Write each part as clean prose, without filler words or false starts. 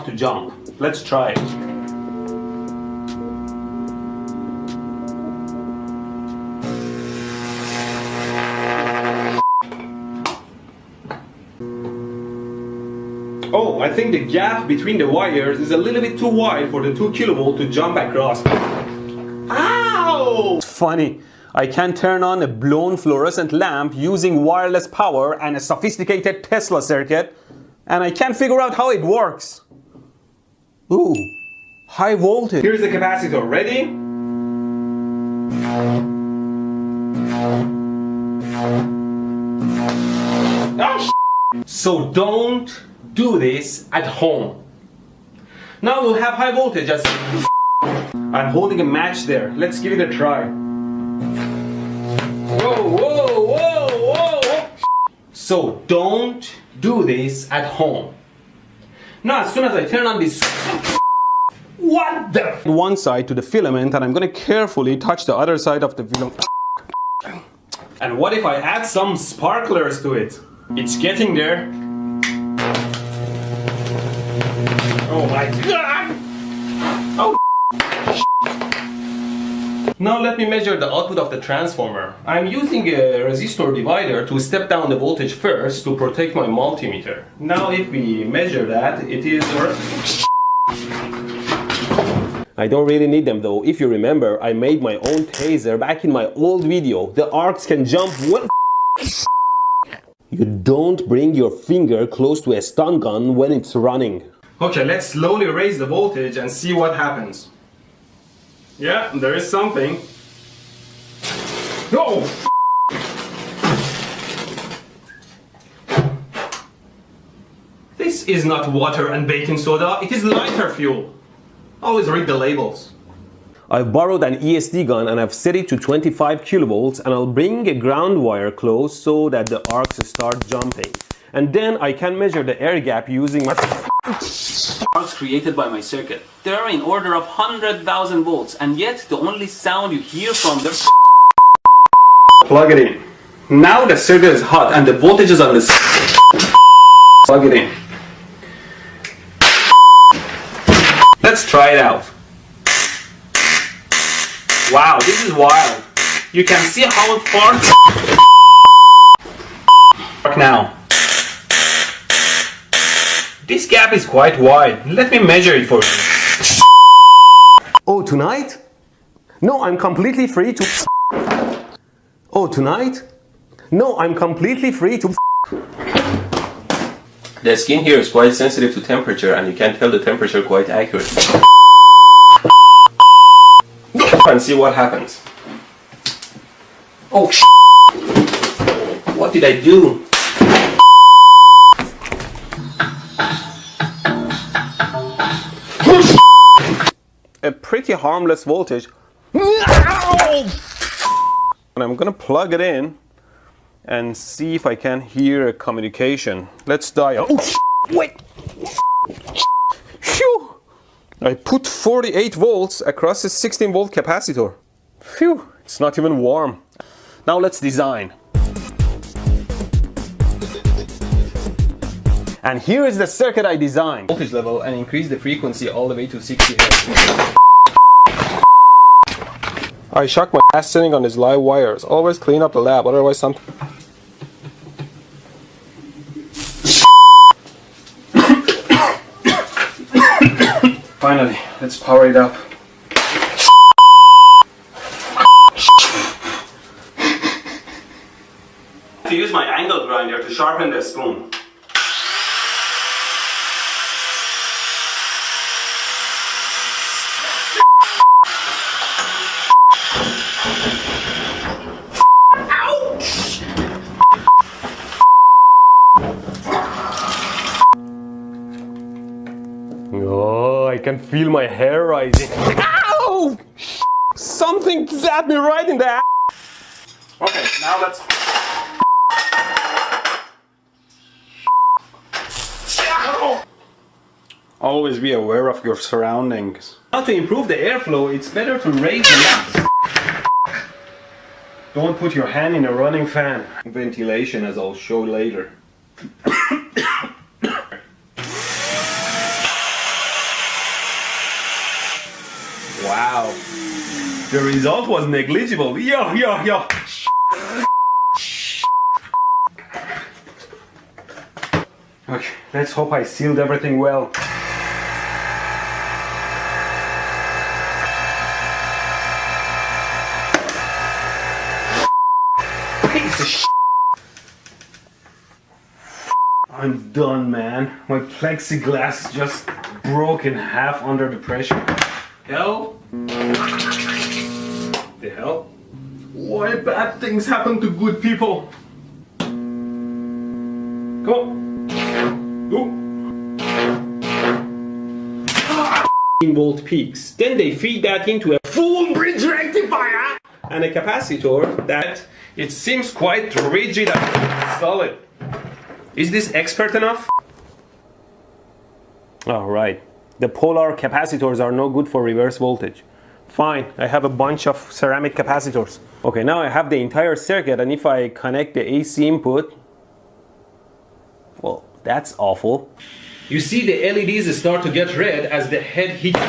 to jump. Let's try it. Oh, I think the gap between the wires is a little bit too wide for the 2 kilovolt to jump across. Ow! It's funny. I can turn on a blown fluorescent lamp using wireless power and a sophisticated Tesla circuit, and I can't figure out how it works. Ooh, high voltage. Here's the capacitor. Ready? Oh, so don't do this at home. Now we'll have high voltage as I'm holding a match there. Let's give it a try. Whoa, whoa, whoa, whoa. So don't do this at home. Now as soon as I turn on this, what the? One side to the filament, and I'm gonna carefully touch the other side of the filament. And what if I add some sparklers to it? It's getting there. Oh my god! Oh. Now let me measure the output of the transformer. I'm using a resistor divider to step down the voltage first to protect my multimeter. Now if we measure that, it is... I don't really need them though. If you remember, I made my own taser back in my old video. The arcs can jump well. You don't bring your finger close to a stun gun when it's running. Okay, let's slowly raise the voltage and see what happens. Yeah, there is something. No! This is not water and baking soda, it is lighter fuel. Always read the labels. I've borrowed an ESD gun and I've set it to 25 kilovolts, and I'll bring a ground wire close so that the arcs start jumping. And then I can measure the air gap using my arcs created by my circuit. They are in order of 100,000 volts, and yet the only sound you hear from the... Plug it in. Now the circuit is hot and the voltage is on the... Plug it in. Let's try it out. Wow, this is wild. You can see how far... Now. This gap is quite wide. Let me measure it for you. Oh, tonight? No, I'm completely free to... Oh, tonight? No, I'm completely free to... The skin here is quite sensitive to temperature, and you can tell the temperature quite accurately. And see what happens. Oh, what did I do? A pretty harmless voltage. And I'm gonna plug it in and see if I can hear a communication. Let's dial. Oh, wait. Phew. I put 48 volts across a 16 volt capacitor. Phew, it's not even warm. Now let's design. And here is the circuit I designed. Voltage level and increase the frequency all the way to 60 Hz. I shock my ass sitting on these live wires. Always clean up the lab, otherwise something... Finally, let's power it up. To use my angle grinder to sharpen the spoon. Oh, I can feel my hair rising. Ow! Something zapped me right in the ass. Okay, now let's... Always be aware of your surroundings. Now to improve the airflow, it's better to raise the lamp. Don't put your hand in a running fan. Ventilation, as I'll show later. Wow. The result was negligible. Yeah. Okay, let's hope I sealed everything well. Piece of shit. I'm done, man. My plexiglass just broke in half under the pressure. Hell? The hell? Why bad things happen to good people? Come on. Go. 15-volt peaks. Then they feed that into a full bridge rectifier and a capacitor that it seems quite rigid and solid. Is this expert enough? Oh, right. The polar capacitors are no good for reverse voltage. Fine, I have a bunch of ceramic capacitors. Okay, now I have the entire circuit, and if I connect the AC input, well, that's awful. You see the LEDs start to get red as the head hits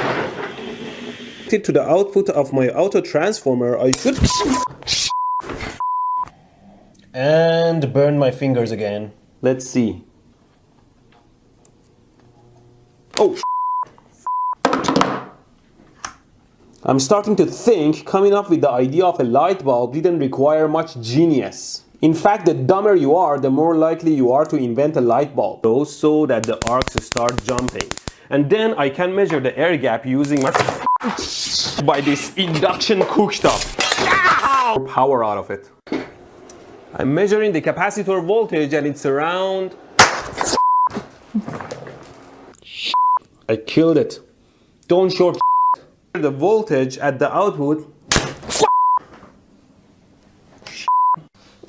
to the output of my auto transformer. I should and burn my fingers again. Let's see. Oh, I'm starting to think coming up with the idea of a light bulb didn't require much genius. In fact, the dumber you are, the more likely you are to invent a light bulb. So that the arcs start jumping. And then I can measure the air gap using my by this induction cooktop. Power out of it. I'm measuring the capacitor voltage and it's around... I killed it. Don't short the voltage at the output.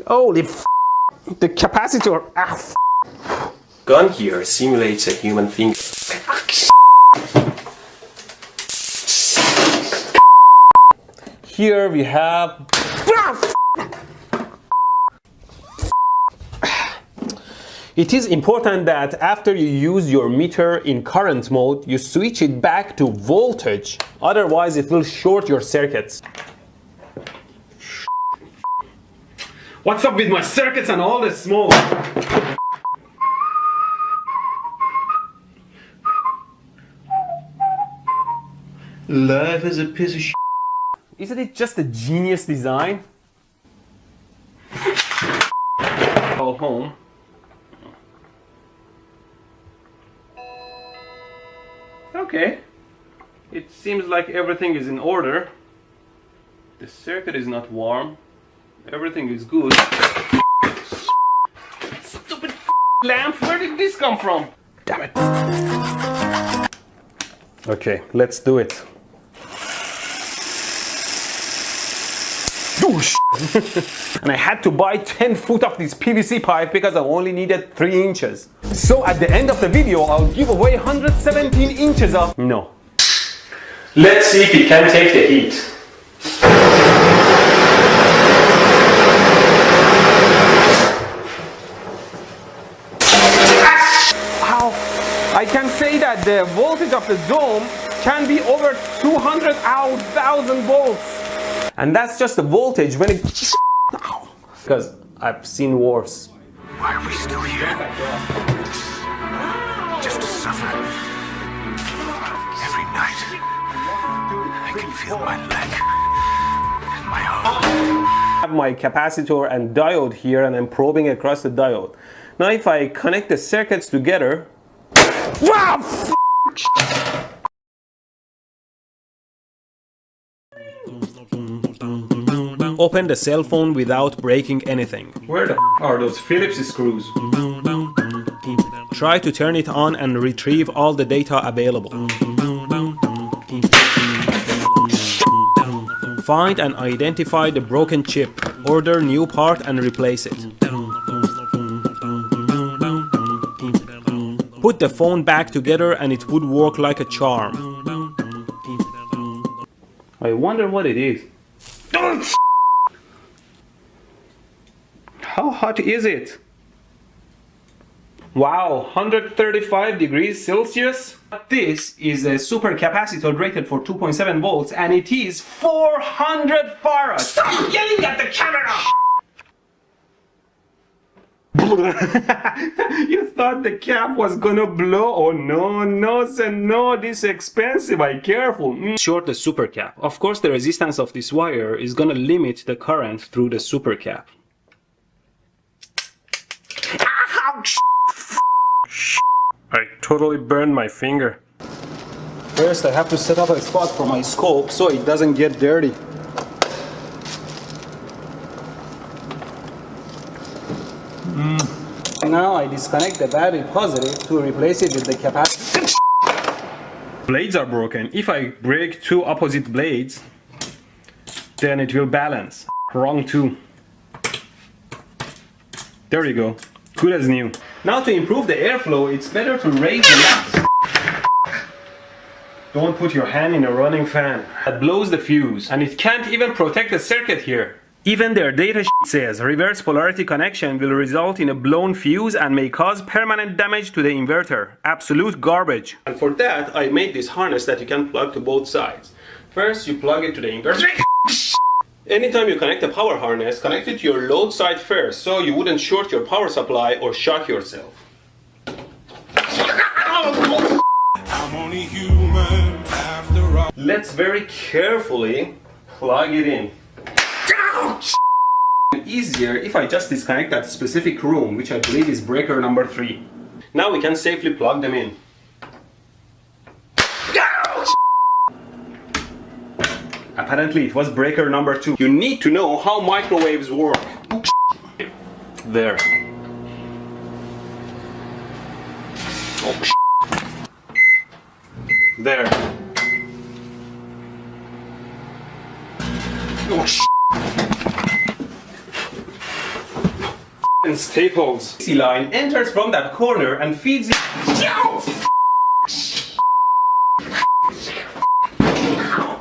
Holy the capacitor. Gun here simulates a human finger. Here we have... It is important that after you use your meter in current mode, you switch it back to voltage. Otherwise, it will short your circuits. What's up with my circuits and all this smoke? Life is a piece of shit. Isn't it just a genius design? Go home. Okay, it seems like everything is in order. The circuit is not warm. Everything is good. Stupid lamp, where did this come from? Damn it. Okay, let's do it. And I had to buy 10 foot of this PVC pipe because I only needed 3 inches. So at the end of the video, I'll give away 117 inches of... No. Let's see if it can take the heat. Ow. I can say that the voltage of the dome can be over 200,000 volts. And that's just the voltage when it... Because I've seen worse. Why are we still here? Just to suffer. Every night, I can feel my leg and my arm. I have my capacitor and diode here, and I'm probing across the diode. Now if I connect the circuits together... Open the cell phone without breaking anything. Where the are those Phillips screws? Try to turn it on and retrieve all the data available. Find and identify the broken chip. Order new part and replace it. Put the phone back together and it would work like a charm. I wonder what it is. How hot is it? Wow, 135 degrees Celsius. This is a supercapacitor rated for 2.7 volts and it is 400 farads. Stop yelling at the camera! You thought the cap was gonna blow? Oh no, no, no, this is expensive, be careful. Short the super cap. Of course the resistance of this wire is gonna limit the current through the super cap. Ouch! I totally burned my finger. First I have to set up a spot for my scope so it doesn't get dirty. Now I disconnect the battery positive to replace it with the capacitor. Blades are broken. If I break two opposite blades, then it will balance. Wrong too. There you go. Good as new. Now to improve the airflow, it's better to raise the Don't put your hand in a running fan. That blows the fuse and it can't even protect the circuit here. Even their data sheet says reverse polarity connection will result in a blown fuse and may cause permanent damage to the inverter. Absolute garbage. And for that, I made this harness that you can plug to both sides. First, you plug it to the inverter. Anytime you connect a power harness, connect it to your load side first, so you wouldn't short your power supply or shock yourself. I'm only human after all. Let's very carefully plug it in. Easier if I just disconnect that specific room, which I believe is breaker number 3. Now we can safely plug them in. Apparently it was breaker number 2. You need to know how microwaves work. There. There. And staples. DC line enters from that corner and feeds it.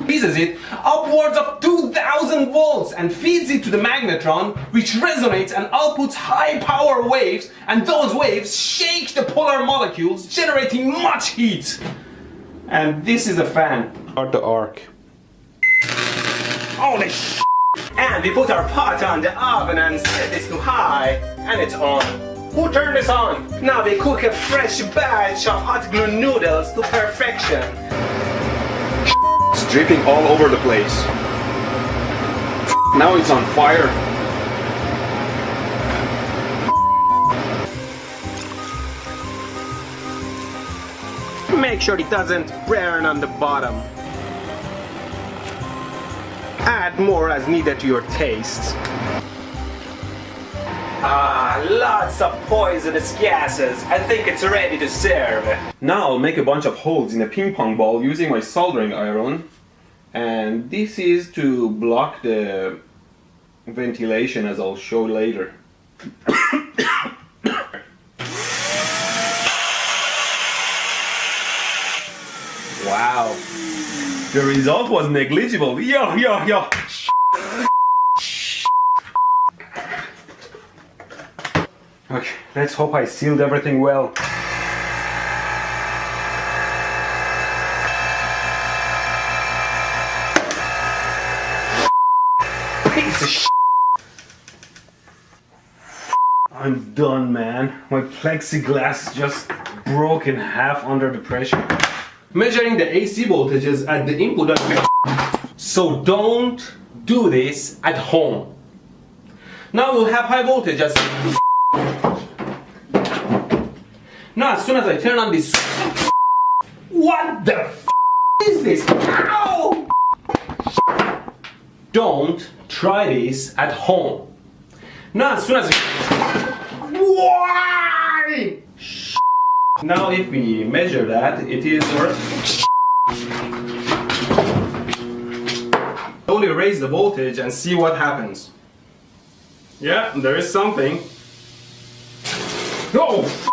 Freezes it upwards of 2000 volts and feeds it to the magnetron, which resonates and outputs high power waves, and those waves shake the polar molecules, generating much heat. And this is a fan. Start the arc. Holy sh**. And we put our pot on the oven and set this to high, and it's on. Who turned this on? Now we cook a fresh batch of hot glue noodles to perfection. It's dripping all over the place. Now it's on fire. Make sure it doesn't burn on the bottom. Add more as needed to your taste. Lots of poisonous gases. I think it's ready to serve. Now I'll make a bunch of holes in a ping pong ball using my soldering iron. And this is to block the ventilation, as I'll show later. Wow. The result was negligible. Yo. Okay, let's hope I sealed everything well. Piece of shit. I'm done, man. My plexiglass just broke in half under the pressure. Measuring the AC voltages at the input. So don't do this at home. Now we'll have high voltage as. Now as soon as I turn on this. What the is this? Ow! Don't try this at home. Now as soon as. Why? Now if we measure that, it is slowly raise the voltage and see what happens. Yeah, there is something. Oh!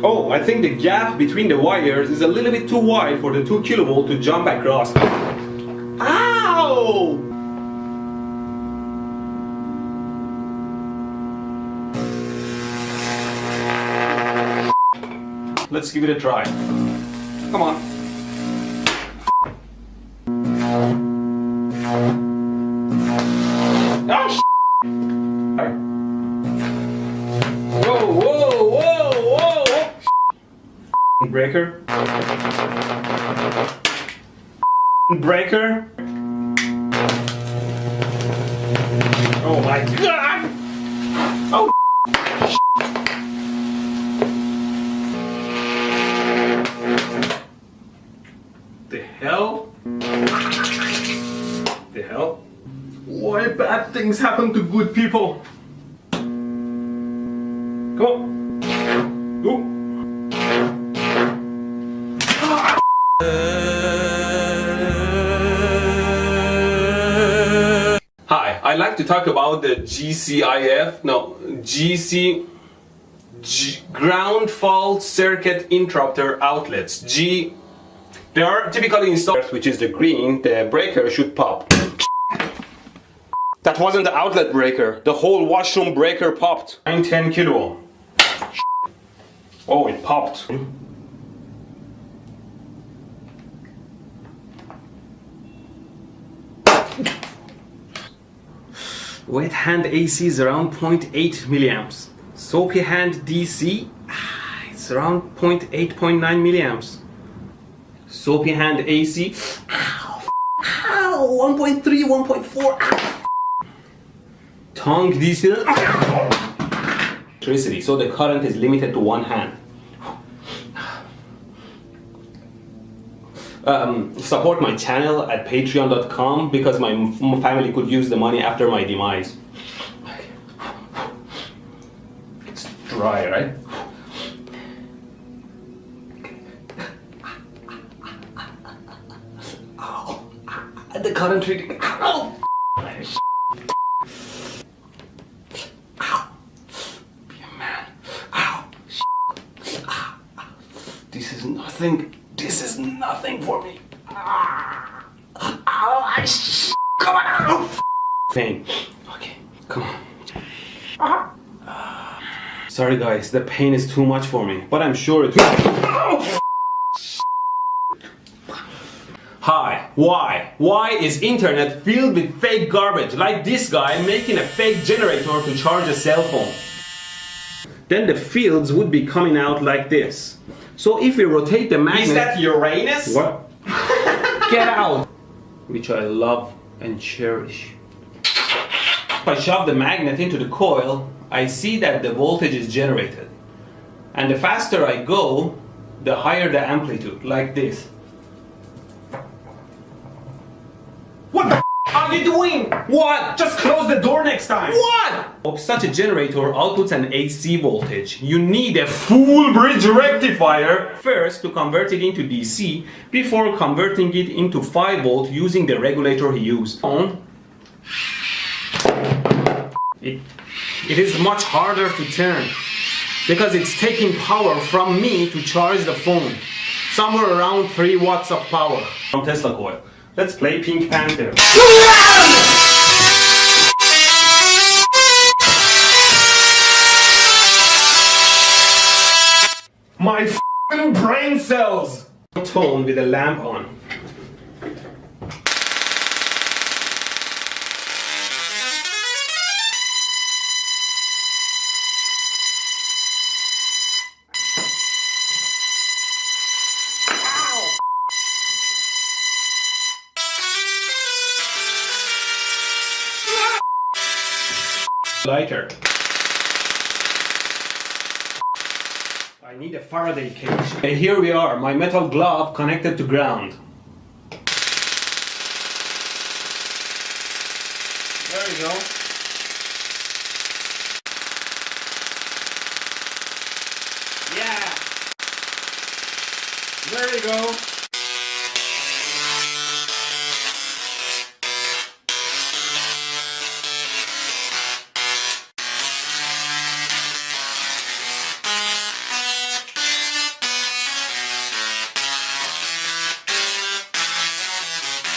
Oh, I think the gap between the wires is a little bit too wide for the 2 kilovolt to jump across. Ow! Let's give it a try. Come on. Oh, whoa, whoa, whoa, whoa! Breaker. Breaker. Oh my god! Oh! The hell? The hell? Why bad things happen to good people? Come on. Ooh. Hi, I'd like to talk about the ground fault circuit interrupter outlets. They are typically installed, which is the green, the breaker should pop. That wasn't the outlet breaker, the whole washroom breaker popped. 910 kilo. Oh, it popped. Wet hand AC is around 0.8 milliamps. Soapy hand DC, it's around 0.8.9 milliamps. Soapy hand AC, ow, 1.3, 1.4, tongue DC, electricity, so the current is limited to one hand. Support my channel at patreon.com because my family could use the money after my demise. It's dry, right? Ow. The current reading. Ow. Ow. Be a man. Ow. This is nothing. This is nothing for me. Come on. Pain. Okay, come on. Sorry guys, the pain is too much for me, but I'm sure it will. Hi, why? Why is internet filled with fake garbage like this guy making a fake generator to charge a cell phone? Then the fields would be coming out like this. So if we rotate the magnet... Is that Uranus? What? Get out! Which I love and cherish. If I shove the magnet into the coil, I see that the voltage is generated. And the faster I go, the higher the amplitude, like this. What the are you doing? What? Just close the door next time. What? If such a generator outputs an AC voltage, you need a full bridge rectifier first to convert it into DC before converting it into 5 volt using the regulator he used. It is much harder to turn because it's taking power from me to charge the phone. Somewhere around 3 watts of power from Tesla coil. Let's play Pink Panther. My f***ing brain cells! Tone with a lamp on. Lighter. I need a Faraday cage. And here we are, my metal glove connected to ground. There we go. Yeah. There we go.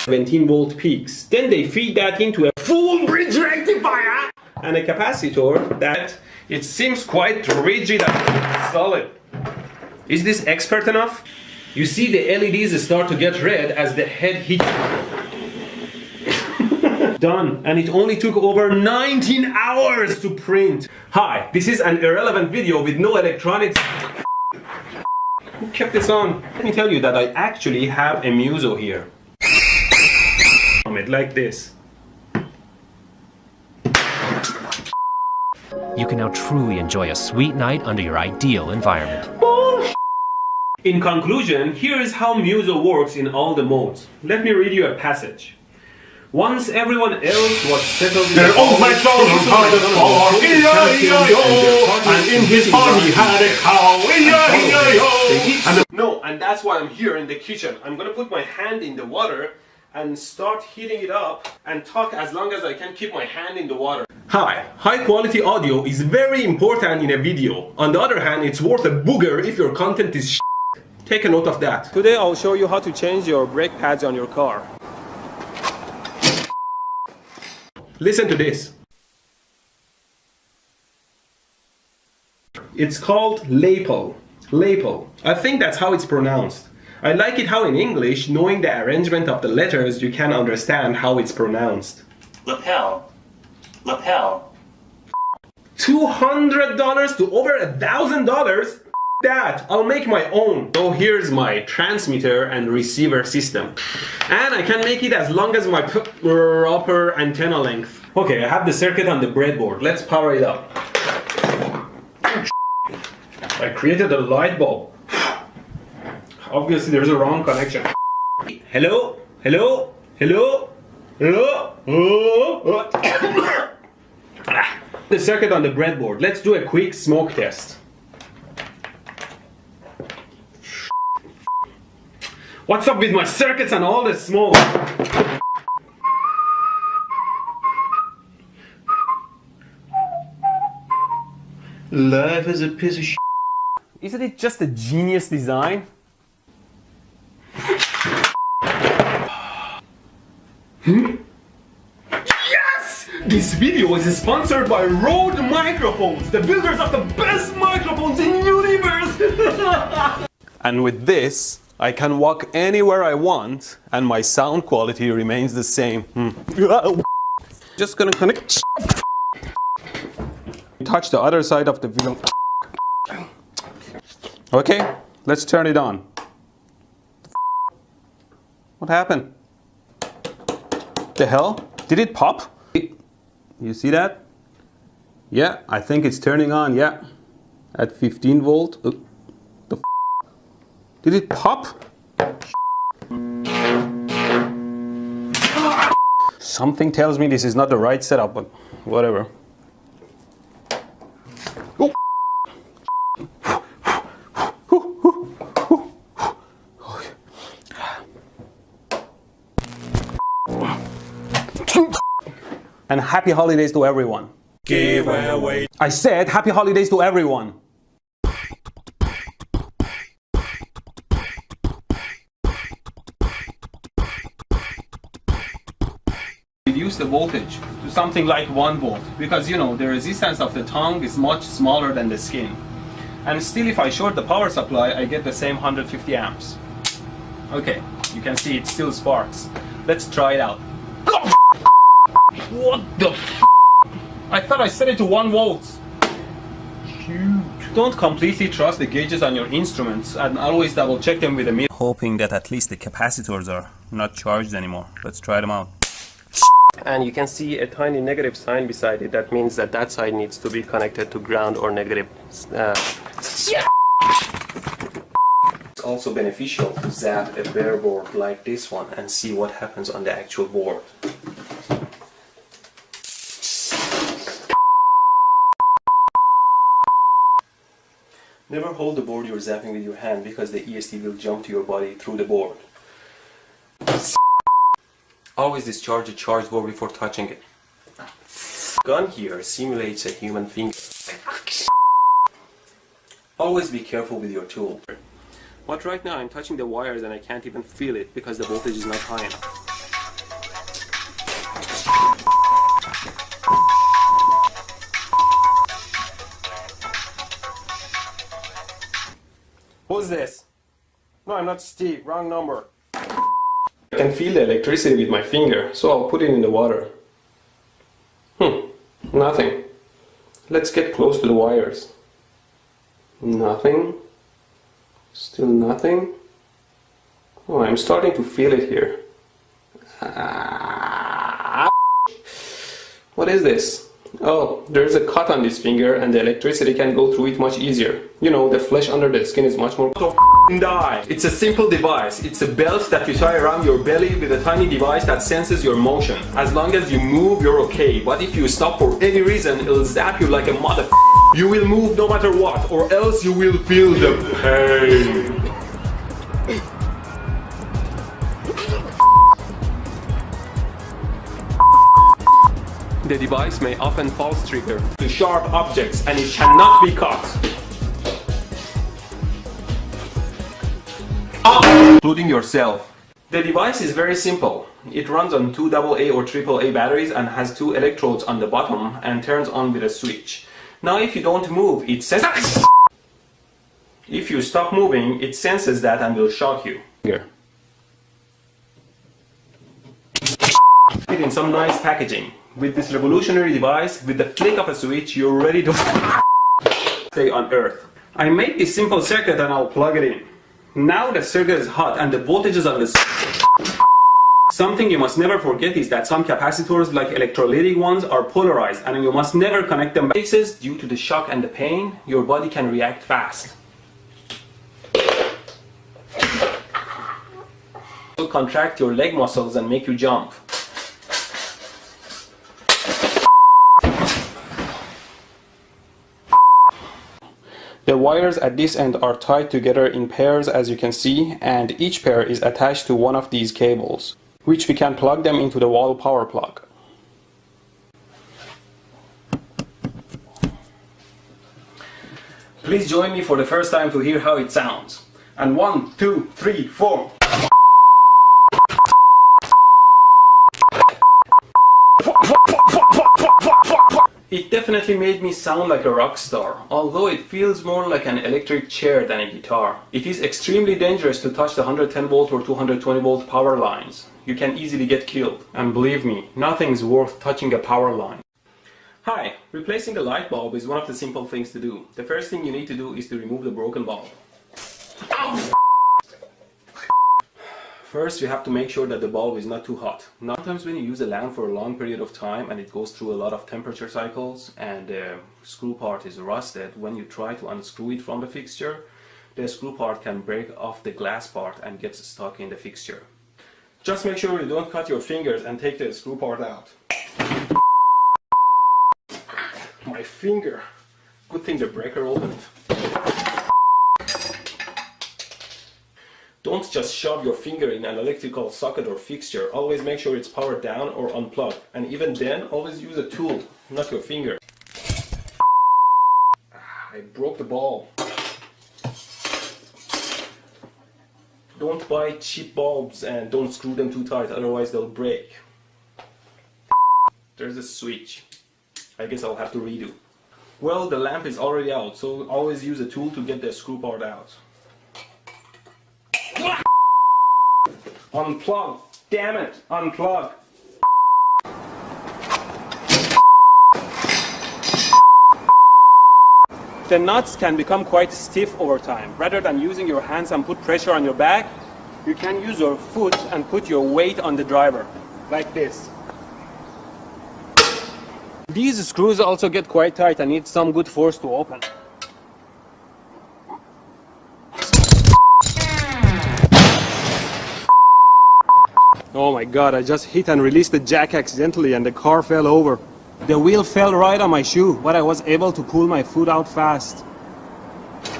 17 volt peaks. Then they feed that into a full bridge rectifier and a capacitor that it seems quite rigid and solid. Is this expert enough? You see the LEDs start to get red as the head hits. Done, and it only took over 19 hours to print. Hi, this is an irrelevant video with no electronics. Who kept this on? Let me tell you that I actually have a muso here. Like this. You can now truly enjoy a sweet night under your ideal environment. In conclusion, here is how muso works in all the modes. Let me read you a passage. Once everyone else was settled in old MacDonald had a farm, E-I-E-I-O, and in his farm he had a cow, E-I-E-I-O. And that's why I'm here in the kitchen. I'm gonna put my hand in the water and start heating it up and talk as long as I can keep my hand in the water. Hi, high quality audio is very important in a video. On the other hand, it's worth a booger if your content is shit. Take a note of that. Today I'll show you how to change your brake pads on your car. Listen to this. It's called lapel. Lapel. I think that's how it's pronounced. I like it how in English, knowing the arrangement of the letters, you can understand how it's pronounced. Lapel. Lapel. $200 to over $1,000? That, I'll make my own. So here's my transmitter and receiver system. And I can make it as long as my proper antenna length. Okay, I have the circuit on the breadboard. Let's power it up. I created a light bulb. Obviously there's a wrong connection. Hello? Hello? Hello? Hello? Oh. The circuit on the breadboard. Let's do a quick smoke test. What's up with my circuits and all the smoke? Life is a piece of shit. Isn't it just a genius design? Yes! This video is sponsored by Rode Microphones, the builders of the best microphones in the universe! And with this, I can walk anywhere I want and my sound quality remains the same. Just gonna connect. Touch the other side of the video. Okay, let's turn it on. What happened? The hell? Did it pop? You see that? Yeah, I think it's turning on, yeah. At 15 volt. Did it pop? Something tells me this is not the right setup, but whatever. Oh. And happy holidays to everyone. Give away. I said happy holidays to everyone. Reduce the voltage to something like 1 volt because you know the resistance of the tongue is much smaller than the skin. And still if I short the power supply I get the same 150 amps. Okay, you can see it still sparks. Let's try it out. What the f? I thought I set it to 1 volt. Huge. Don't completely trust the gauges on your instruments and always double check them with a meter. Hoping that at least the capacitors are not charged anymore. Let's try them out. And you can see a tiny negative sign beside it. That means that that side needs to be connected to ground or negative. It's also beneficial to zap a bare board like this one and see what happens on the actual board. Never hold the board you're zapping with your hand because the ESD will jump to your body through the board. Always discharge a charged board before touching it. Gun here simulates a human finger. Always be careful with your tool. But right now I'm touching the wires and I can't even feel it because the voltage is not high enough. Who's this? No, I'm not Steve. Wrong number. I can feel the electricity with my finger, so I'll put it in the water. Nothing. Let's get close to the wires. Nothing. Still nothing. Oh, I'm starting to feel it here. What is this? Oh, there's a cut on this finger and the electricity can go through it much easier. You know, the flesh under the skin is much more die. It's a simple device. It's a belt that you tie around your belly with a tiny device that senses your motion. As long as you move, you're okay. But if you stop for any reason, it'll zap you like a mother. You will move no matter what, or else you will feel the pain. The device may often false trigger to sharp objects and it cannot be caught. Including yourself. The device is very simple. It runs on 2 AA or AAA batteries and has 2 electrodes on the bottom and turns on with a switch. Now if you don't move, it senses. If you stop moving, it senses that and will shock you. Here. It in some nice packaging. With this revolutionary device, with the flick of a switch, you're ready to stay on Earth. I made this simple circuit and I'll plug it in. Now the circuit is hot and the voltage is on this. Something you must never forget is that some capacitors, like electrolytic ones, are polarized and you must never connect them. Due to the shock and the pain, your body can react fast. It will contract your leg muscles and make you jump. The wires at this end are tied together in pairs, as you can see, and each pair is attached to one of these cables, which we can plug them into the wall power plug. Please join me for the first time to hear how it sounds. And 1, 2, 3, 4. It definitely made me sound like a rock star, although it feels more like an electric chair than a guitar. It is extremely dangerous to touch the 110 volt or 220 volt power lines. You can easily get killed. And believe me, nothing's worth touching a power line. Hi, replacing a light bulb is one of the simple things to do. The first thing you need to do is to remove the broken bulb. Ow! First, you have to make sure that the bulb is not too hot. Sometimes when you use a lamp for a long period of time and it goes through a lot of temperature cycles and the screw part is rusted, when you try to unscrew it from the fixture, the screw part can break off the glass part and gets stuck in the fixture. Just make sure you don't cut your fingers and take the screw part out. My finger! Good thing the breaker opened. Don't just shove your finger in an electrical socket or fixture. Always make sure it's powered down or unplugged. And even then, always use a tool, not your finger. I broke the ball. Don't buy cheap bulbs and don't screw them too tight, otherwise they'll break. There's a switch. I guess I'll have to redo. Well, the lamp is already out, so always use a tool to get the screw part out. Unplug! Damn it! Unplug! The nuts can become quite stiff over time. Rather than using your hands and put pressure on your back, you can use your foot and put your weight on the driver, like this. These screws also get quite tight and need some good force to open. Oh my god, I just hit and released the jack accidentally and the car fell over. The wheel fell right on my shoe, but I was able to pull my foot out fast.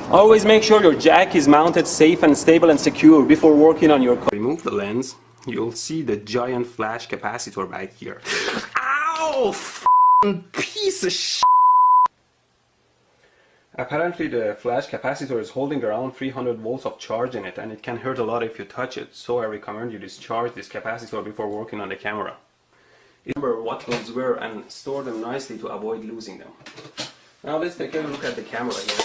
Always make sure your jack is mounted safe and stable and secure before working on your car. Remove the lens, you'll see the giant flash capacitor back here. Ow! Piece of shit! Apparently the flash capacitor is holding around 300 volts of charge in it and it can hurt a lot if you touch it, so I recommend you discharge this capacitor before working on the camera. Remember what ones were and store them nicely to avoid losing them. Now let's take a look at the camera here.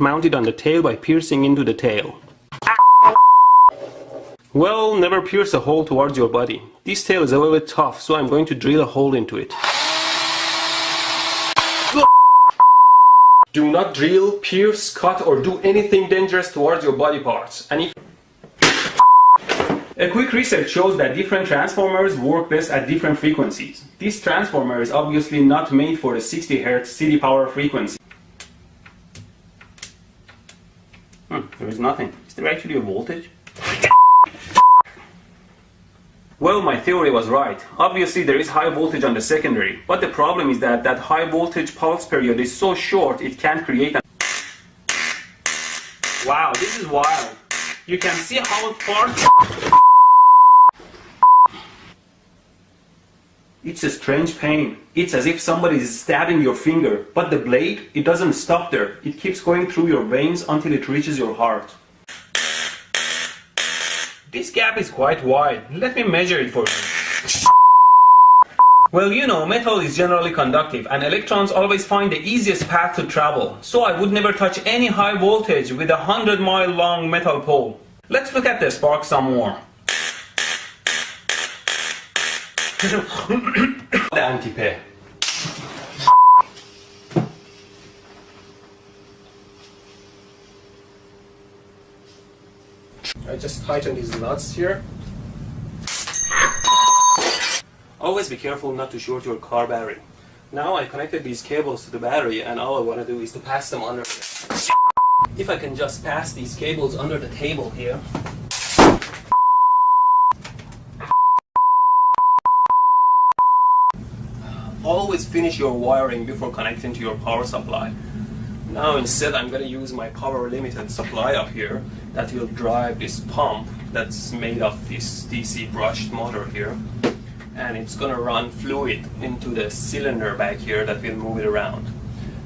Mount it on the tail by piercing into the tail. Well, never pierce a hole towards your body. This tail is a little bit tough, so I'm going to drill a hole into it. Do not drill, pierce, cut, or do anything dangerous towards your body parts. A quick research shows that different transformers work best at different frequencies. This transformer is obviously not made for the 60 Hz city power frequency. There is nothing. Is there actually a voltage? Well, my theory was right. Obviously there is high voltage on the secondary, but the problem is that that high voltage pulse period is so short it can create a... Wow, this is wild. You can see how far... It's a strange pain. It's as if somebody is stabbing your finger, but the blade, it doesn't stop there. It keeps going through your veins until it reaches your heart. This gap is quite wide. Let me measure it for you. Well, you know, metal is generally conductive and electrons always find the easiest path to travel. So I would never touch any high voltage with a 100-mile long metal pole. Let's look at the spark some more. The anti-pair. I just tighten these nuts here. Always be careful not to short your car battery. Now I connected these cables to the battery and all I want to do is to pass them under here. If I can just pass these cables under the table here. Always finish your wiring before connecting to your power supply. Now instead I'm going to use my power limited supply up here that will drive this pump that's made of this DC brushed motor here, and it's going to run fluid into the cylinder back here that will move it around.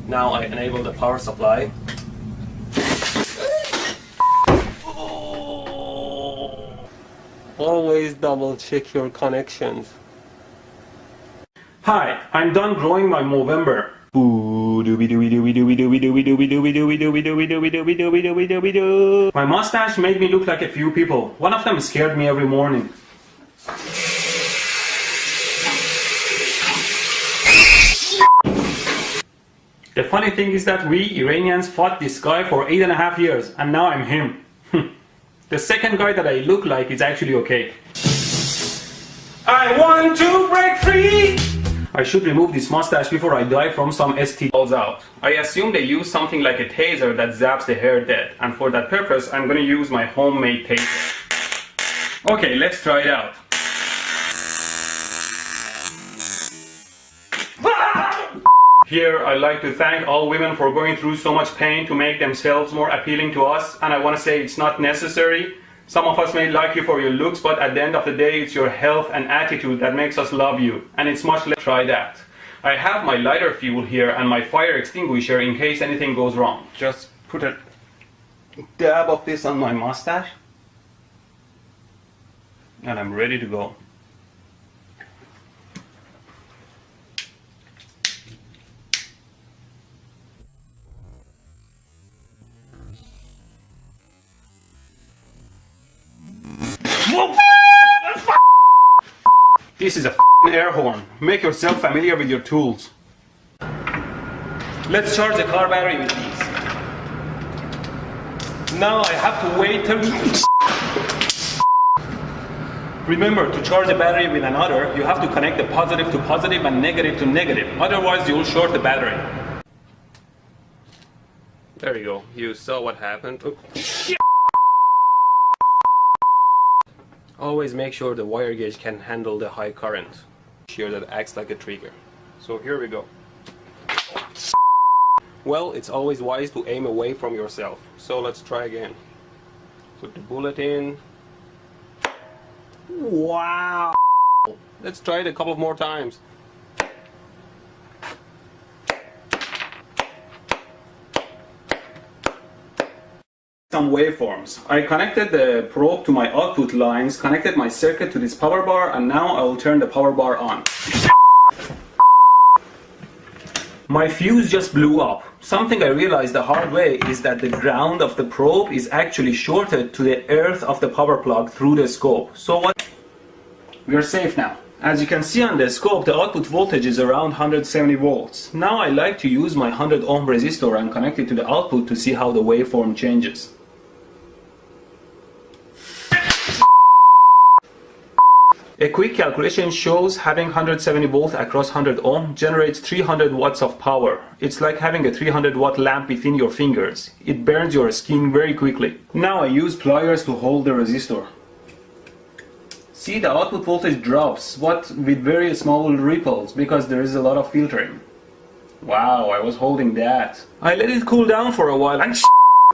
Now I enable the power supply. Always double check your connections. Hi, I'm done growing my Movember. My mustache made me look like a few people. One of them scared me every morning. The funny thing is that we Iranians fought this guy for 8.5 years, and now I'm him. The second guy that I look like is actually okay. I want to break free! I should remove this mustache before I die from some ST falls out. I assume they use something like a taser that zaps the hair dead, and for that purpose I'm going to use my homemade taser. Okay, let's try it out. Here I'd like to thank all women for going through so much pain to make themselves more appealing to us, and I want to say it's not necessary. Some of us may like you for your looks, but at the end of the day, it's your health and attitude that makes us love you, and it's much less. Try that. I have my lighter fuel here and my fire extinguisher in case anything goes wrong. Just put a dab of this on my mustache, and I'm ready to go. This is a air horn. Make yourself familiar with your tools. Let's charge the car battery with these. Now I have to wait till... Remember, to charge the battery with another, you have to connect the positive to positive and negative to negative. Otherwise, you'll short the battery. There you go. You saw what happened. Oops. Always make sure the wire gauge can handle the high current. Here that acts like a trigger. So here we go. Well, it's always wise to aim away from yourself. So let's try again. Put the bullet in. Wow! Let's try it a couple more times. Some waveforms. I connected the probe to my output lines, connected my circuit to this power bar, and now I will turn the power bar on. My fuse just blew up. Something I realized the hard way is that the ground of the probe is actually shorted to the earth of the power plug through the scope. So what? We are safe now. As you can see on the scope, the output voltage is around 170 volts. Now I like to use my 100 ohm resistor and connect it to the output to see how the waveform changes. A quick calculation shows having 170 volt across 100 ohm generates 300 watts of power. It's like having a 300 watt lamp between your fingers. It burns your skin very quickly. Now I use pliers to hold the resistor. See, the output voltage drops, but with very small ripples because there is a lot of filtering. Wow, I was holding that. I let it cool down for a while and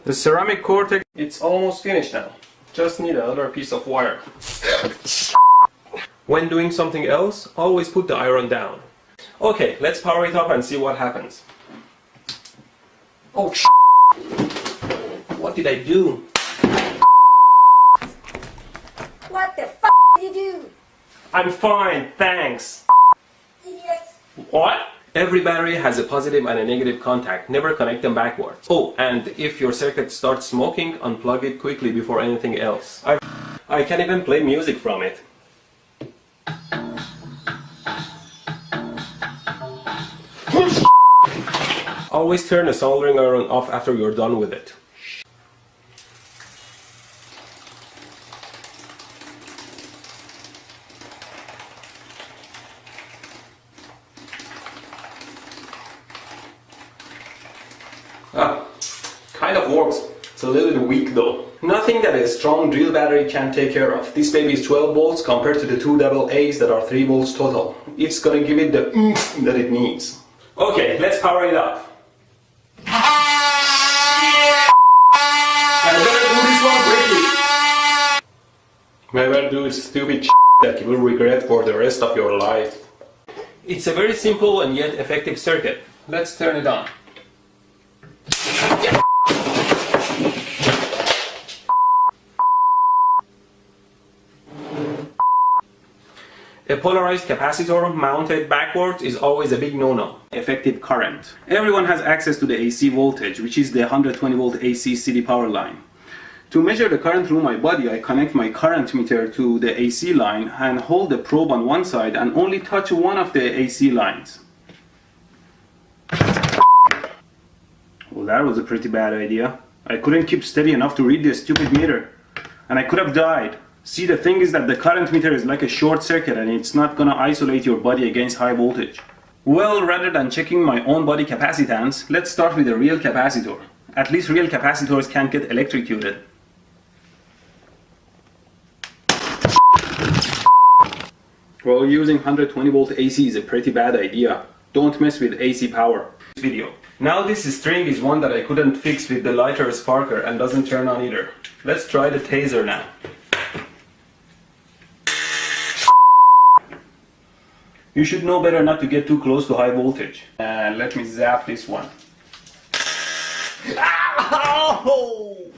the ceramic cortex, it's almost finished now. Just need another piece of wire. When doing something else, always put the iron down. Okay, let's power it up and see what happens. Oh, what did I do? What the f*** did you do? I'm fine, thanks. Idiot. What? Every battery has a positive and a negative contact. Never connect them backwards. Oh, and if your circuit starts smoking, unplug it quickly before anything else. I can even play music from it. Always turn the soldering iron off after you're done with it. Kind of works. It's a little bit weak though. Nothing that a strong drill battery can take care of. This baby is 12 volts compared to the two double A's that are 3 volts total. It's gonna give it the oomph that it needs. Okay, let's power it up. I better do this one quickly. Never do stupid shit that you will regret for the rest of your life. It's a very simple and yet effective circuit. Let's turn it on. A polarized capacitor mounted backwards is always a big no-no. Effective current. Everyone has access to the AC voltage, which is the 120 volt AC city power line. To measure the current through my body, I connect my current meter to the AC line and hold the probe on one side and only touch one of the AC lines. Well, that was a pretty bad idea. I couldn't keep steady enough to read the stupid meter. And I could have died. See, the thing is that the current meter is like a short circuit and it's not gonna isolate your body against high voltage. Well, rather than checking my own body capacitance, let's start with a real capacitor. At least real capacitors can't get electrocuted. Well, using 120 volt AC is a pretty bad idea. Don't mess with AC power. Video. Now this string is one that I couldn't fix with the lighter sparker and doesn't turn on either. Let's try the taser now. You should know better not to get too close to high voltage. And let me zap this one.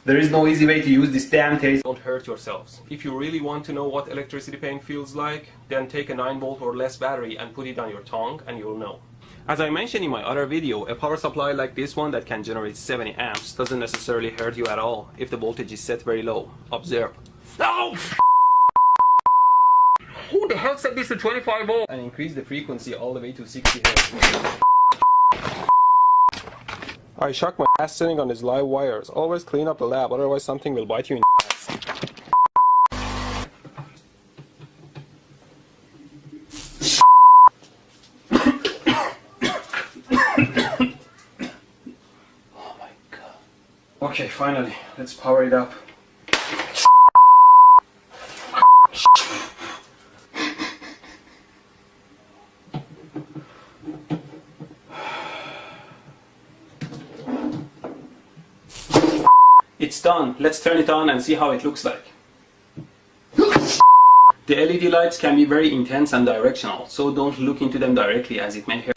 There is no easy way to use this damn taser. Don't hurt yourselves. If you really want to know what electricity pain feels like, then take a 9 volt or less battery and put it on your tongue and you'll know. As I mentioned in my other video, a power supply like this one that can generate 70 amps doesn't necessarily hurt you at all if the voltage is set very low. Observe. Oh! Who the hell set this to 25 volts? And increase the frequency all the way to 60 Hz. I shock my ass sitting on these live wires. Always clean up the lab, otherwise something will bite you in the ass. Oh my god. Okay, finally, let's power it up. It's done. Let's turn it on and see how it looks like. The LED lights can be very intense and directional, so don't look into them directly as it may hurt.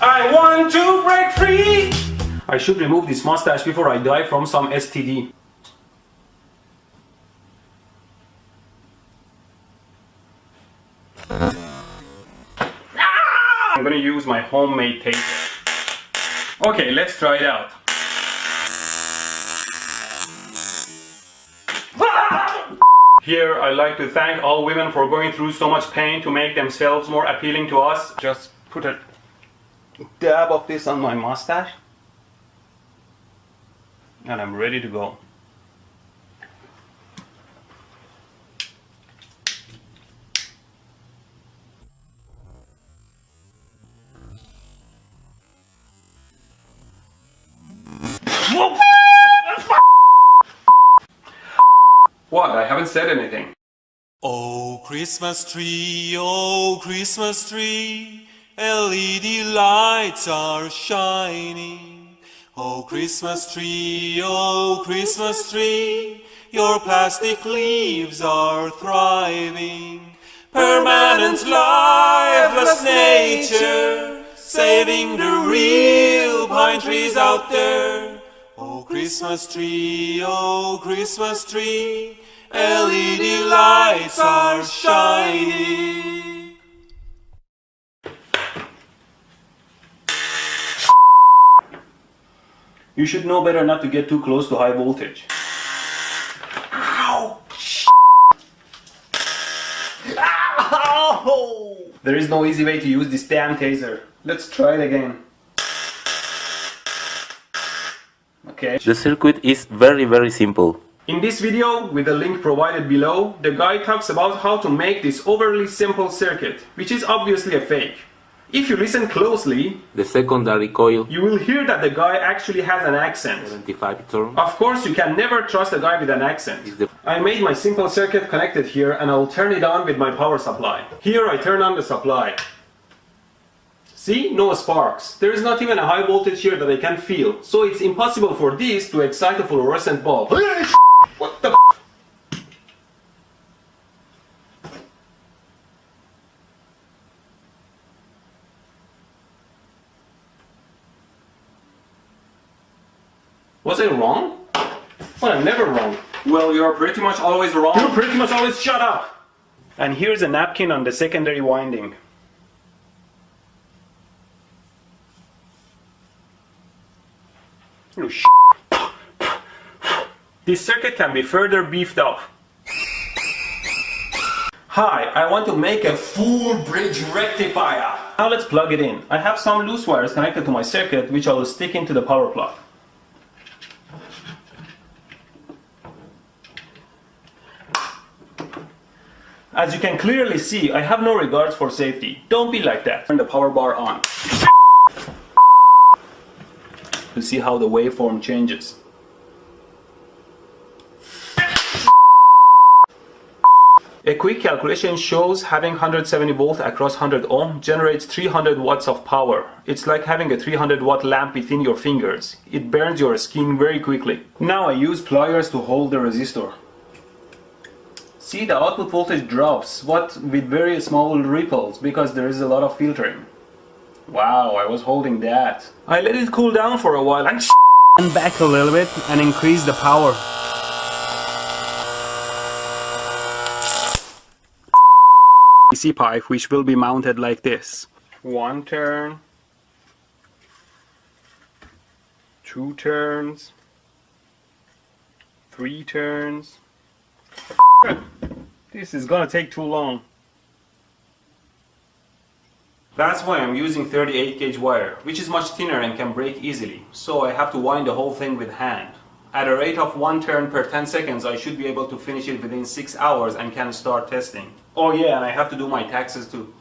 I want to break free! I should remove this mustache before I die from some STD. use my homemade taser. Okay, let's try it out. Here, I'd like to thank all women for going through so much pain to make themselves more appealing to us. Just put a dab of this on my mustache, and I'm ready to go. What? I haven't said anything. Oh Christmas tree, LED lights are shining. Oh Christmas tree, your plastic leaves are thriving. Permanent lifeless nature, saving the real pine trees out there. Oh Christmas tree, LED lights are shining. You should know better not to get too close to high voltage. Ow! Ow! There is no easy way to use this damn taser. Let's try it again. Okay. The circuit is very simple. In this video, with the link provided below, the guy talks about how to make this overly simple circuit, which is obviously a fake. If you listen closely, The secondary coil, you will hear that the guy actually has an accent. 75 turn. Of course, you can never trust a guy with an accent. I made my simple circuit connected here, and I will turn it on with my power supply. Here I turn on the supply. See? No sparks. There is not even a high voltage here that I can feel, so it's impossible for this to excite a fluorescent bulb. What the f? Was I wrong? Well, I'm never wrong. Well, you're pretty much always wrong. You pretty much always shut up! And here's a napkin on the secondary winding. Oh, shit. This circuit can be further beefed up. Hi, I want to make a full bridge rectifier. Now let's plug it in. I have some loose wires connected to my circuit, which I will stick into the power plug. As you can clearly see, I have no regards for safety. Don't be like that. Turn the power bar on to see how the waveform changes. A quick calculation shows having 170 volt across 100 ohm generates 300 watts of power. It's like having a 300 watt lamp within your fingers. It burns your skin very quickly. Now I use pliers to hold the resistor. See, the output voltage drops, but with very small ripples because there is a lot of filtering. Wow, I was holding that. I let it cool down for a while and back a little bit and increase the power. DC pipe, which will be mounted like this. 1 turn, 2 turns, 3 turns. This is gonna take too long. That's why I'm using 38 gauge wire, which is much thinner and can break easily, so I have to wind the whole thing with hand. At a rate of 1 turn per 10 seconds, I should be able to finish it within 6 hours and can start testing. Oh yeah, and I have to do my taxes too.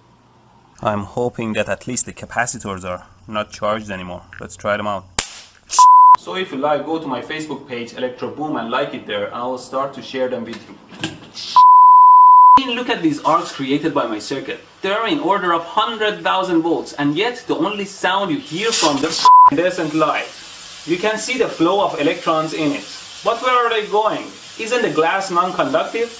I'm hoping that at least the capacitors are not charged anymore. Let's try them out. So if you like, go to my Facebook page, Electro Boom, and like it there, and I will start to share them with you. Look at these arcs created by my circuit. They are in order of 100,000 volts, and yet the only sound you hear from them isn't light. You can see the flow of electrons in it. But where are they going? Isn't the glass non-conductive?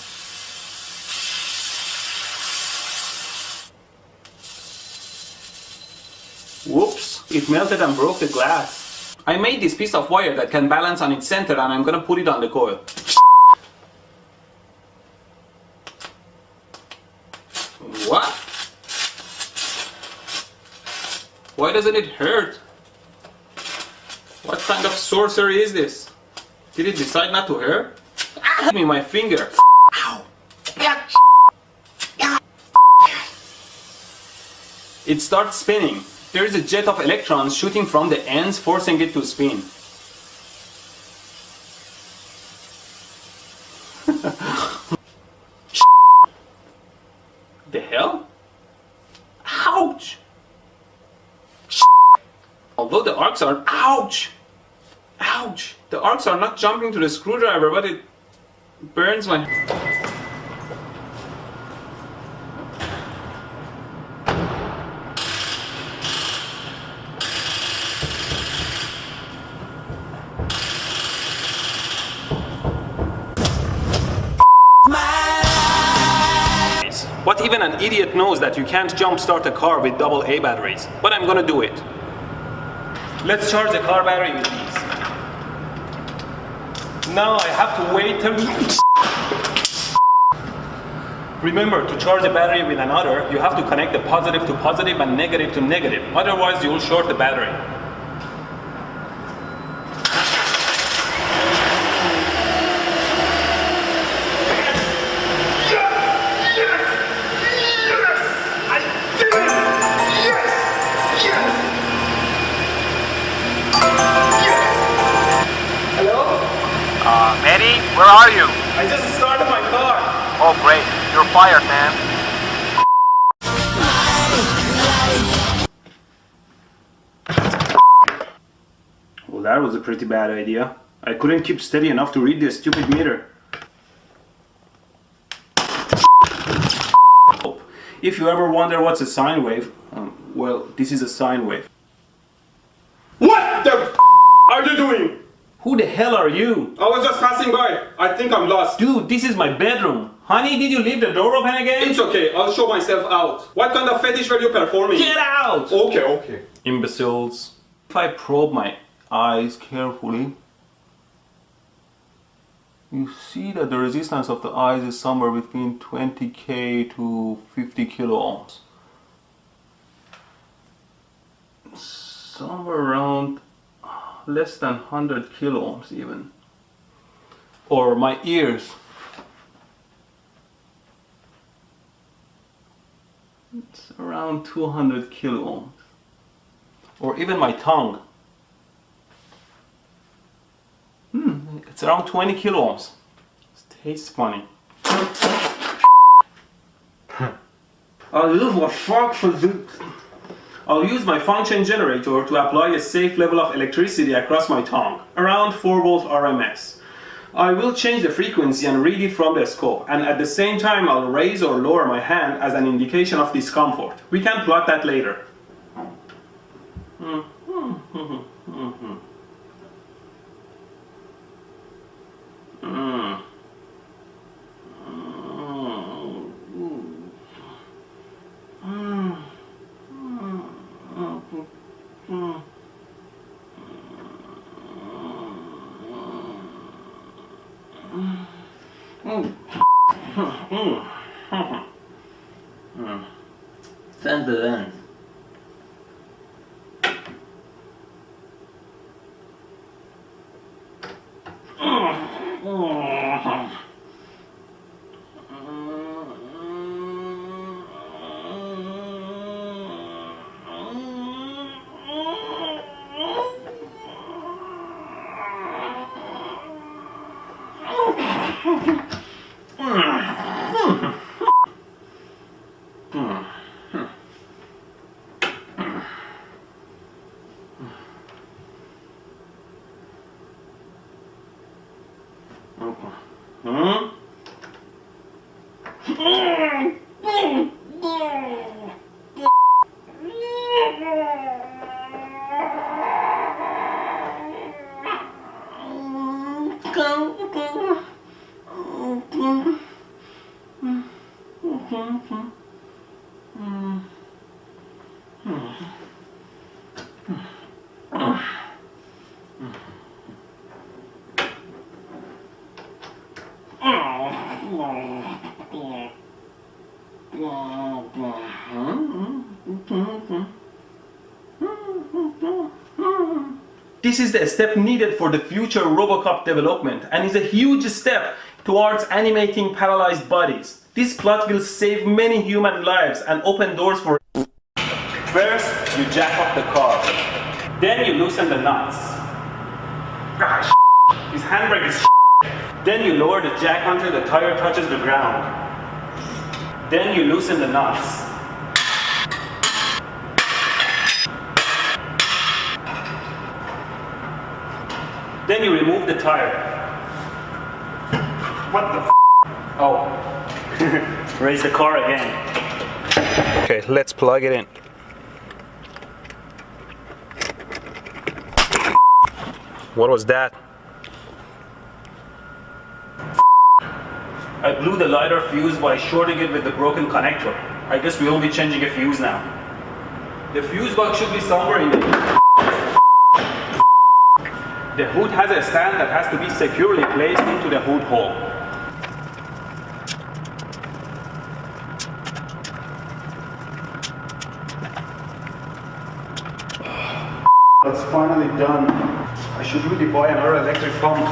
Whoops, it melted and broke the glass. I made this piece of wire that can balance on its center, and I'm gonna put it on the coil. What? Why doesn't it hurt? What kind of sorcery is this? Did it decide not to hurt? Give me my finger. Ow. It starts spinning. There is a jet of electrons shooting from the ends, forcing it to spin. The hell? Ouch! Although the arcs are... Ouch! Ouch! The arcs are not jumping to the screwdriver, but it burns my... What even an idiot knows that you can't jumpstart a car with AA batteries, but I'm gonna do it. Let's charge the car battery with these. Now I have to wait till... Remember, to charge a battery with another, you have to connect the positive to positive and negative to negative, otherwise you'll short the battery. Eddie, where are you? I just started my car. Oh, great. You're fired, man. Well, that was a pretty bad idea. I couldn't keep steady enough to read this stupid meter. If you ever wonder what's a sine wave, well, this is a sine wave. What the are you doing? Who the hell are you? I was just passing by. I think I'm lost. Dude, this is my bedroom. Honey, did you leave the door open again? It's okay, I'll show myself out. What kind of fetish were you performing? Get out! Okay. Imbeciles. If I probe my eyes carefully, you see that the resistance of the eyes is somewhere between 20k to 50 kilo ohms. Somewhere around less than 100 kilo ohms even. Or my ears. It's around 200 kilo ohms. Or even my tongue. It's around 20 kilo ohms. It tastes funny. I'll use my function generator to apply a safe level of electricity across my tongue, around 4 volt RMS. I will change the frequency and read it from the scope, and at the same time I'll raise or lower my hand as an indication of discomfort. We can plot that later. Send the lens. This is the step needed for the future Robocop development and is a huge step towards animating paralyzed bodies. This plot will save many human lives and open doors for... First, you jack up the car. Then you loosen the nuts. Gosh, his handbrake is... Then you lower the jack until the tire touches the ground. Then you loosen the nuts. Then you remove the tire. What the f? Oh. Raise the car again. Okay, let's plug it in. What was that? I blew the lighter fuse by shorting it with the broken connector. I guess we will be changing a fuse now. The fuse box should be somewhere in the... The hood has a stand that has to be securely placed into the hood hole. That's finally done. I should really buy another electric pump.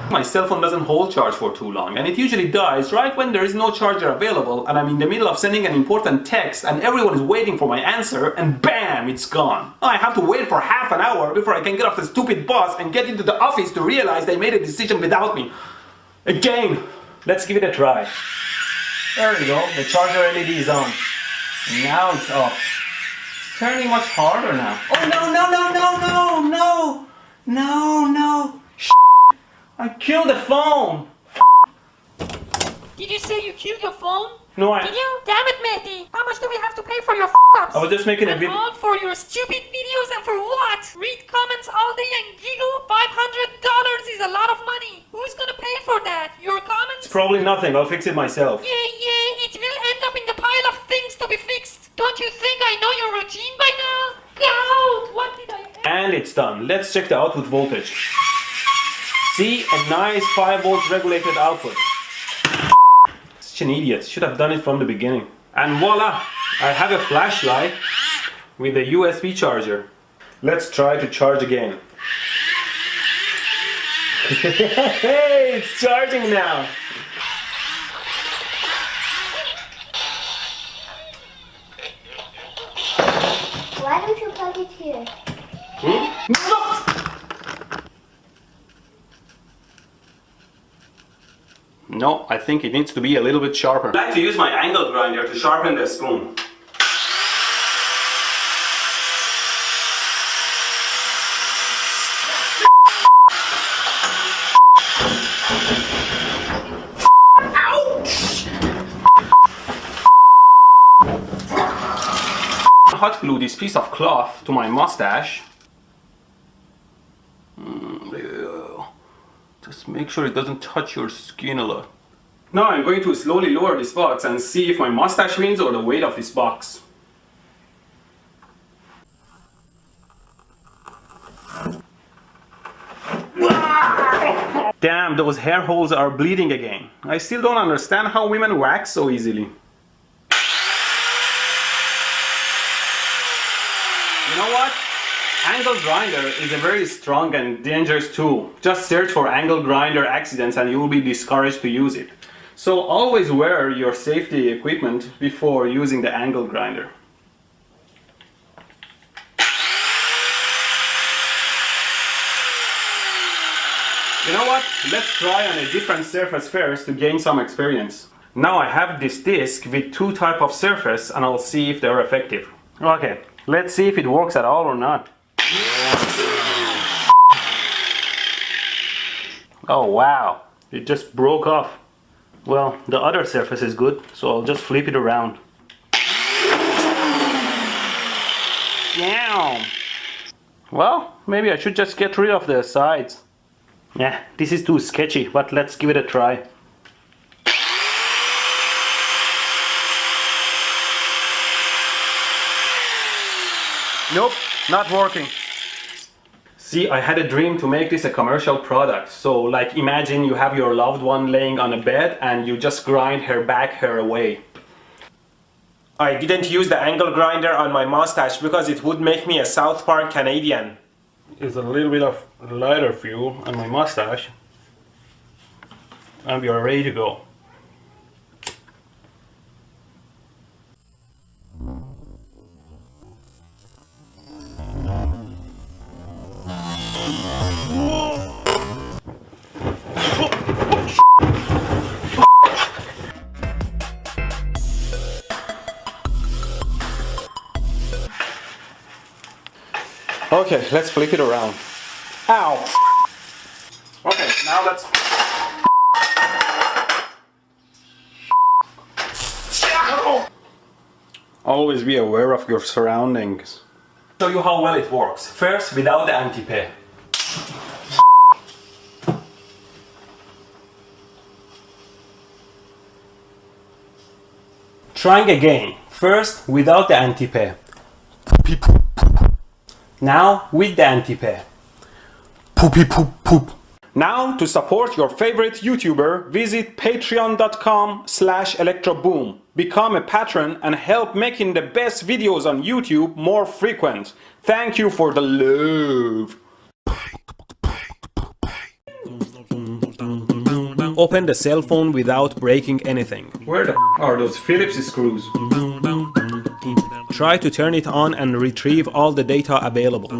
My cell phone doesn't hold charge for too long, and it usually dies right when there is no charger available and I'm in the middle of sending an important text and everyone is waiting for my answer and BAM! It's gone. I have to wait for half an hour before I can get off the stupid bus and get into the office to realize they made a decision without me. Again, let's give it a try. There we go, the charger LED is on. Now it's off. It's turning much harder now. Oh no, no, no, no, no, no! No, no! I killed the phone! Did you say you killed your phone? No, Did you? Damn it, Mehdi! How much do we have to pay for your f***ups? I was just making a video. All for your stupid videos and for what? Read comments all day and giggle? $500 is a lot of money. Who's gonna pay for that? Your comments? It's probably nothing, I'll fix it myself. Yeah, it will end up in the pile of things to be fixed. Don't you think I know your routine by now? God, what did I... And it's done. Let's check the output voltage. See, a nice 5 volts regulated output. Such an idiot, should have done it from the beginning. And voila, I have a flashlight with a USB charger. Let's try to charge again. Hey, it's charging now. Why don't you plug it here? No! No, I think it needs to be a little bit sharper. I like to use my angle grinder to sharpen the spoon. Hot glue this piece of cloth to my mustache. Just make sure it doesn't touch your skin a lot. Now I'm going to slowly lower this box and see if my mustache wins or the weight of this box. Damn, those hair holes are bleeding again. I still don't understand how women wax so easily. You know what? Angle grinder is a very strong and dangerous tool. Just search for angle grinder accidents and you will be discouraged to use it. So always wear your safety equipment before using the angle grinder. You know what? Let's try on a different surface first to gain some experience. Now I have this disc with 2 types of surface and I'll see if they're effective. Okay, let's see if it works at all or not. Oh wow, it just broke off. Well, the other surface is good, so I'll just flip it around. Yeah. Well, maybe I should just get rid of the sides. Yeah, this is too sketchy, but let's give it a try. Nope, not working. See, I had a dream to make this a commercial product. So, like, imagine you have your loved one laying on a bed and you just grind her back hair away. I didn't use the angle grinder on my mustache because it would make me a South Park Canadian. is a little bit of lighter fuel on my mustache, and we are ready to go. Okay, let's flip it around. Ow! Okay, now let's... Always be aware of your surroundings. Show you how well it works. First, without the anti-pay. Trying again. First, without the anti-pay. Now, with the anti-pay. Poopy poop poop. Now, to support your favorite YouTuber, visit patreon.com/electroboom. Become a patron and help making the best videos on YouTube more frequent. Thank you for the love. Open the cell phone without breaking anything. Where the are those Phillips screws? Try to turn it on and retrieve all the data available.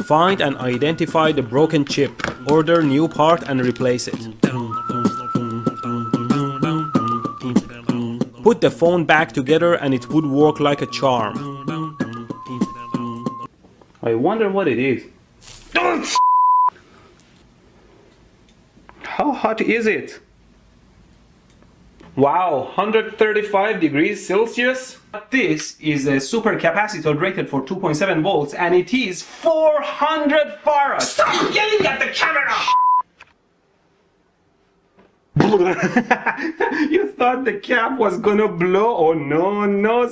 Find and identify the broken chip. Order new part and replace it. Put the phone back together and it would work like a charm. I wonder what it is. How hot is it? Wow, 135 degrees Celsius? This is a supercapacitor rated for 2.7 volts and it is 400 farads. Stop yelling at the camera! You thought the cap was gonna blow? Oh no, no,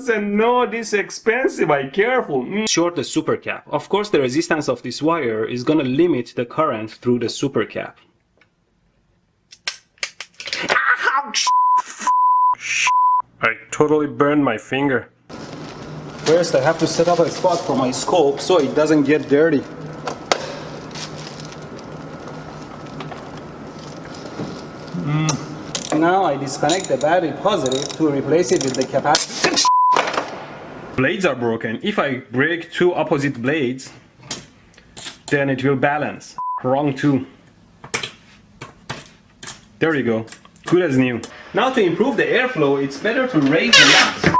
this expensive, be careful. Short the supercap. Of course the resistance of this wire is gonna limit the current through the supercap. I totally burned my finger. First I have to set up a spot for my scope so it doesn't get dirty. Now I disconnect the battery positive to replace it with the capacitor. Blades are broken. If I break two opposite blades, then it will balance. Wrong too. There you go. Good as new. Now to improve the airflow, it's better to raise the lamp.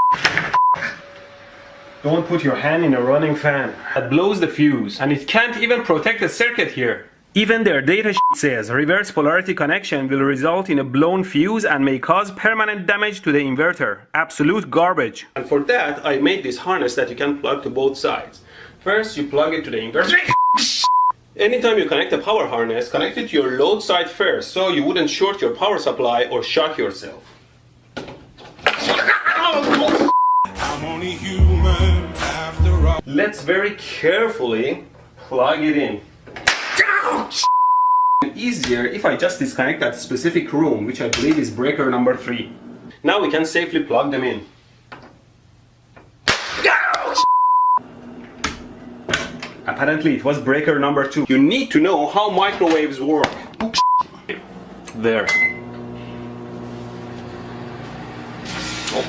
Don't put your hand in a running fan. That blows the fuse, and it can't even protect the circuit here. Even their data sheet says reverse polarity connection will result in a blown fuse and may cause permanent damage to the inverter. Absolute garbage. And for that, I made this harness that you can plug to both sides. First, you plug it to the inverter. Anytime you connect a power harness, connect it to your load side first, so you wouldn't short your power supply or shock yourself. I'm only human after all. Let's very carefully plug it in. Easier if I just disconnect that specific room, which I believe is breaker number 3. Now we can safely plug them in. Apparently it was breaker number 2. You need to know how microwaves work. There. Oh,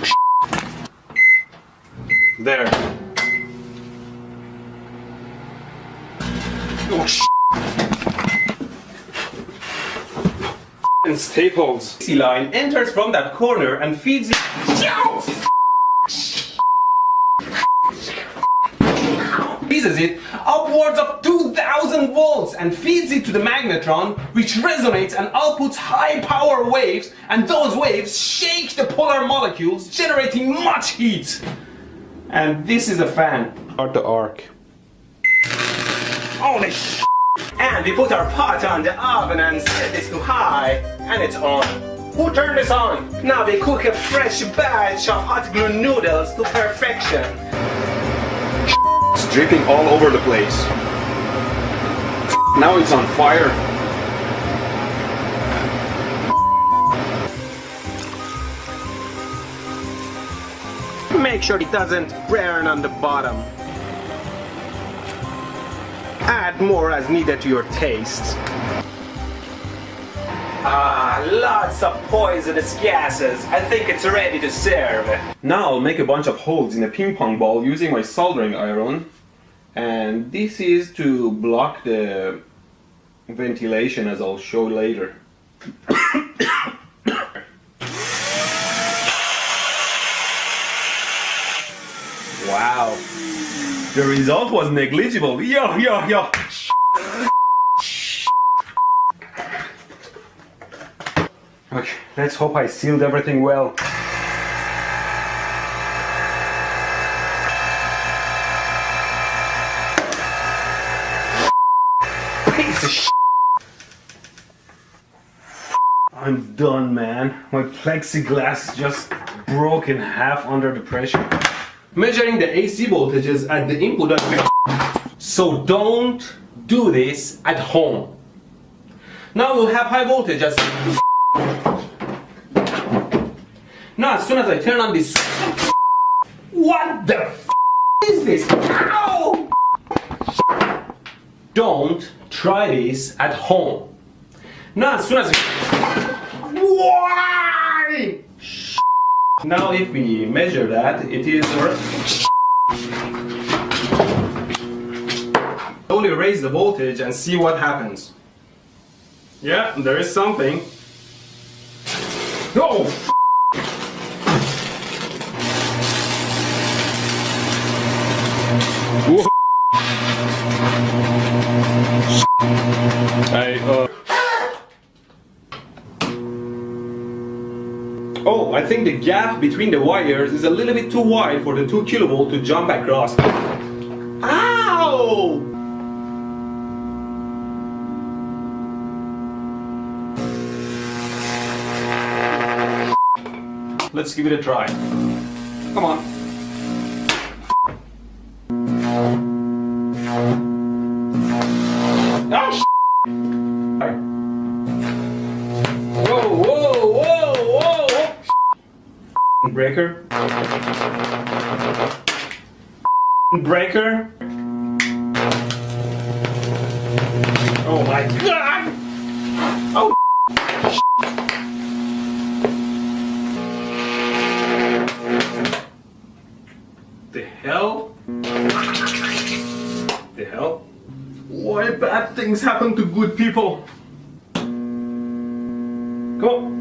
there. Oh, and staples. The line enters from that corner and feeds it. Freezes it upwards of 2000 volts and feeds it to the magnetron, which resonates and outputs high power waves, and those waves shake the polar molecules, generating much heat. And this is a fan. Start the arc. Holy sh! And we put our pot on the oven and set this to high, and it's on. Who turned this on? Now we cook a fresh batch of hot glue noodles to perfection. It's dripping all over the place. Now it's on fire. Make sure it doesn't burn on the bottom. Add more as needed to your taste. Lots of poisonous gases. I think it's ready to serve. Now I'll make a bunch of holes in a ping pong ball using my soldering iron. And this is to block the ventilation, as I'll show later. Wow. The result was negligible. Yo. Okay, let's hope I sealed everything well. Piece of shit. I'm done, man. My plexiglass just broke in half under the pressure. Measuring the AC voltages at the input. So don't do this at home. Now we'll have high voltage as. Now as soon as I turn on this. What the f is this? Ow! Don't try this at home. Now as soon as. Why? Now if we measure that, it is. Slowly raise the voltage and see what happens. Yeah, there is something. Oh! Oh, I think the gap between the wires is a little bit too wide for the 2 kilovolt to jump across. Ow! Let's give it a try. Come on. Oh, whoa! Breaker. Breaker. Oh my god! Oh. The hell? The hell? Why bad things happen to good people? Come on.